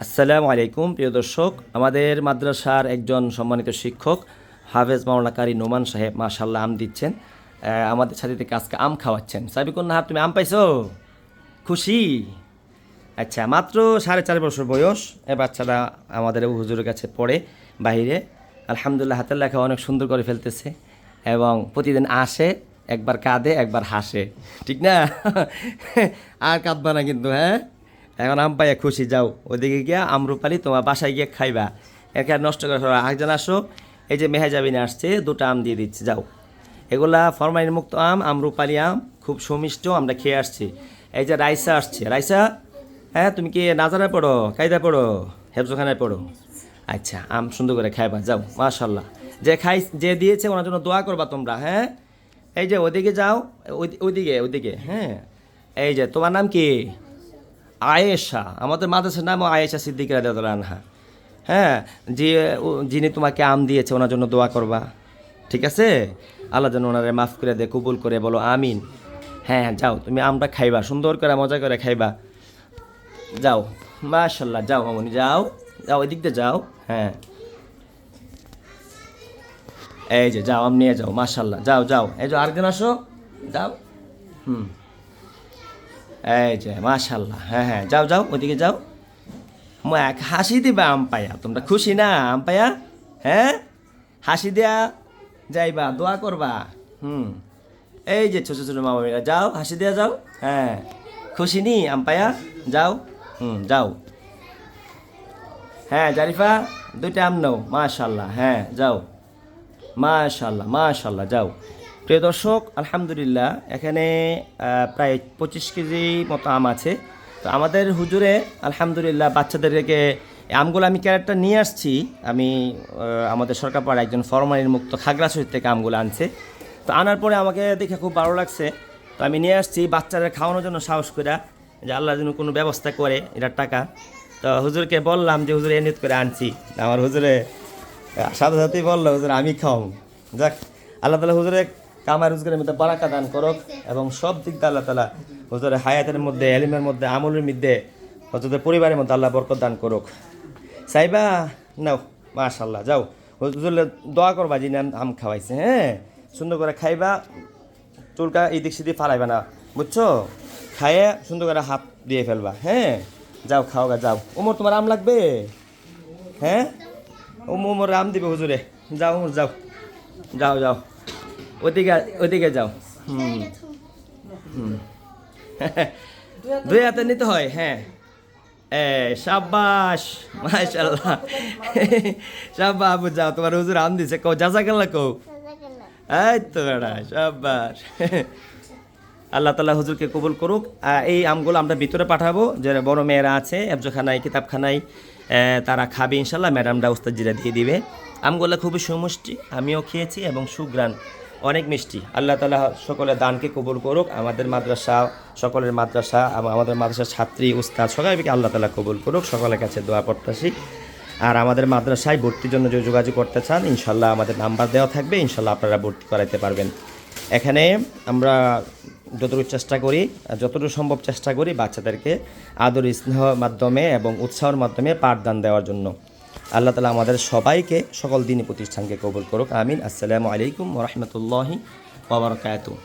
আসসালামু আলাইকুম প্রিয় দর্শক, আমাদের মাদ্রাসার একজন সম্মানিত শিক্ষক হাফেজ মাওলানা কারি নোমান সাহেব মাশাআল্লাহ আম দিচ্ছেন। আমাদের ছাত্রীদেরকে আজকে আম খাওয়াচ্ছেন। সাবিকুন নাহার, তুমি আম পাইছো? খুশি? আচ্ছা, মাত্র 4.5 বছর বয়স এ বাচ্চারা আমাদের হুজুরের কাছে পড়ে বাইরে। আলহামদুলিল্লাহ হাতের লেখা অনেক সুন্দর করে ফেলতেছে এবং প্রতিদিন আসে, একবার কাঁদে একবার হাসে, ঠিক না? আর কাঁদবা না কিন্তু, হ্যাঁ? এখন আম পাইয়া খুশি, যাও ওদিকে গিয়া আমরুপালি তোমার বাসায় গিয়ে খাইবা, একে আর নষ্ট করে ফেলা। একজন আসো, এই যে মেহেজাবিনে আসছে, 2টা আম দিয়ে দিচ্ছি, যাও। এগুলা ফরমালিন মুক্ত আম, আমরুপালি আম, খুব সুমিষ্ট, আমরা খেয়ে আসছি। এই যে রাইসা আসছে, রাইসা, হ্যাঁ তুমি কি নাজারায় পড়ো, কায়দা পড়ো, হেফজোখানায় পড়ো? আচ্ছা, আম সুন্দর করে খাইবা, যাও। মাশাল্লাহ, যে দিয়েছে ওনার জন্য দোয়া করবা তোমরা, হ্যাঁ? এই যে ওদিকে যাও, ওইদিকে ওইদিকে, হ্যাঁ। এই যে তোমার নাম কি? আয়েশা। আমাদের মাদ্রাসার নামও আয়েশা সিদ্দিকা রাদিয়াল্লাহু আনহা। হ্যাঁ, যিনি তোমাকে আম দিয়েছে ওনার জন্য দোয়া করবা, ঠিক আছে? আল্লাহ যেন ওনারে মাফ করে দে, কবুল করে, বলো আমিন। হ্যাঁ, যাও তুমি আমটা খাইবা, সুন্দর করে মজা করে খাইবা, যাও। মাশাল্লাহ, যাও মামুনি, যাও যাও, ওই দিক দিয়ে যাও, হ্যাঁ। এই যে যাও, আম নিয়ে যাও, মাশাল্লাহ, যাও যাও। এই যে আরেকজন আসো, যাও। হুম, এই যে মাশাল্লাহ, হ্যাঁ হ্যাঁ, যাও যাও, ওইদিকে যাও। এক হাসি দিবা আম পায়া, তোমরা খুশি না আম পায়া? হ্যাঁ, হাসি দেয়া যাইবা, দোয়া করবা। হুম, এই যে ছোটো ছোটো মামারা, যাও হাসি দেয়া যাও, হ্যাঁ। খুশি নি আম পায়া? যাও, যাও। হ্যাঁ জারিফা, 2টা আম নাও, মাশাল্লাহ, হ্যাঁ যাও। মাশাল্লাহ মাশাল্লাহ, যাও। প্রিয় দর্শক, আলহামদুলিল্লাহ এখানে প্রায় 25 কেজি মতো আম আছে। তো আমাদের হুজুরে আলহামদুলিল্লাহ বাচ্চাদেরকে আমগুলো আমি ক্যারেটটা নিয়ে আসছি, আমি আমাদের সরকার পাড়ার একজন ফরমালিন মুক্ত খাগড়াছড়ি থেকে আমগুলো আনছে। তো আনার পরে আমাকে দেখে খুব ভালো লাগছে, তো আমি নিয়ে আসছি বাচ্চাদের খাওয়ানোর জন্য, সাহস করে, যে আল্লাহ যেন কোনো ব্যবস্থা করে এটার টাকা। তো হুজুরকে বললাম যে হুজুর এনিয়ত করে আনছি, আমার হুজুরে সাথে সাথেই বললো হুজুর আমি খাও। যাক, আল্লাহ তালা হুজুরে কামার রোজগারের মধ্যে বারাকা দান করুক এবং সব দিক দিয়ে আল্লাহ তালা হুজুরের হায়াতের মধ্যে, এলিমের মধ্যে, আমলের মধ্যে, হুজুরের পরিবারের মধ্যে আল্লাহ বরকত দান করুক। সাইবা নাও, মাশাল্লাহ, যাও। হুজুরে দোয়া করবা যিনি আম খাওয়াইছে, হ্যাঁ। সুন্দর করে খাইবা, চুলকা এদিক সেদিক ফালাইবা না, বুঝছো? খাইয়ে সুন্দর করে হাত দিয়ে ফেলবা, হ্যাঁ। যাও খাও গা, যাও। ওমর তোমার আম লাগবে? হ্যাঁ, ওমর আম দিবে হুজুরে, যাও ওমর, যাও যাও যাও, ওদিকে ওদিকে যাও। হুম হুম, 2 হাতে নিতে হয়, হ্যাঁ। শাবাশ, মাশাআল্লাহ, শাবাশ আবু, যাও, তোমার হুজুর আম দিছে, কও জাযাকাল্লাহ, কও। এই তো বেড়া, শাবাশ। আল্লাহ তাআলা হুজুরকে কবুল করুক। এই আমগুলো আমরা ভিতরে পাঠাবো, যারা বড় মেয়েরা আছে হেফজোখানায়, কিতাবখানায়, তারা খাবে ইনশাল্লাহ, ম্যাডামরা উস্তাদজিরা দিয়ে দিবে। আমগুলো খুবই সুমিষ্টি, আমিও খেয়েছি, এবং সুগ্রান অনেক মিষ্টি। আল্লাহ তাআলা সকলের দানকে কবুল করুক, আমাদের মাদ্রাসা, সকলের মাদ্রাসা, আমাদের মাদ্রাসার ছাত্রী, উস্তাদ, সবাইকে আল্লাহ তাআলা কবুল করুক, সকলের কাছে দোয়া প্রত্যাশী। আর আমাদের মাদ্রাসায় ভর্তির জন্য যে যোগাযোগ করতে চান, ইনশাল্লাহ আমাদের নাম্বার দেওয়া থাকবে, ইনশাল্লাহ আপনারা ভর্তি করাইতে পারবেন। এখানে আমরা যতটুকু চেষ্টা করি, যতটুকু সম্ভব চেষ্টা করি বাচ্চাদেরকে আদর স্নেহ মাধ্যমে এবং উৎসাহের মাধ্যমে পাঠদান দেওয়ার জন্য। আল্লাহ তাআলা আমাদের সবাইকে, সকল দিনী প্রতিষ্ঠানকে কবুল করুক, আমিন। আসসালামু আলাইকুম ওয়া রাহমাতুল্লাহি ওয়া বারাকাতুহু।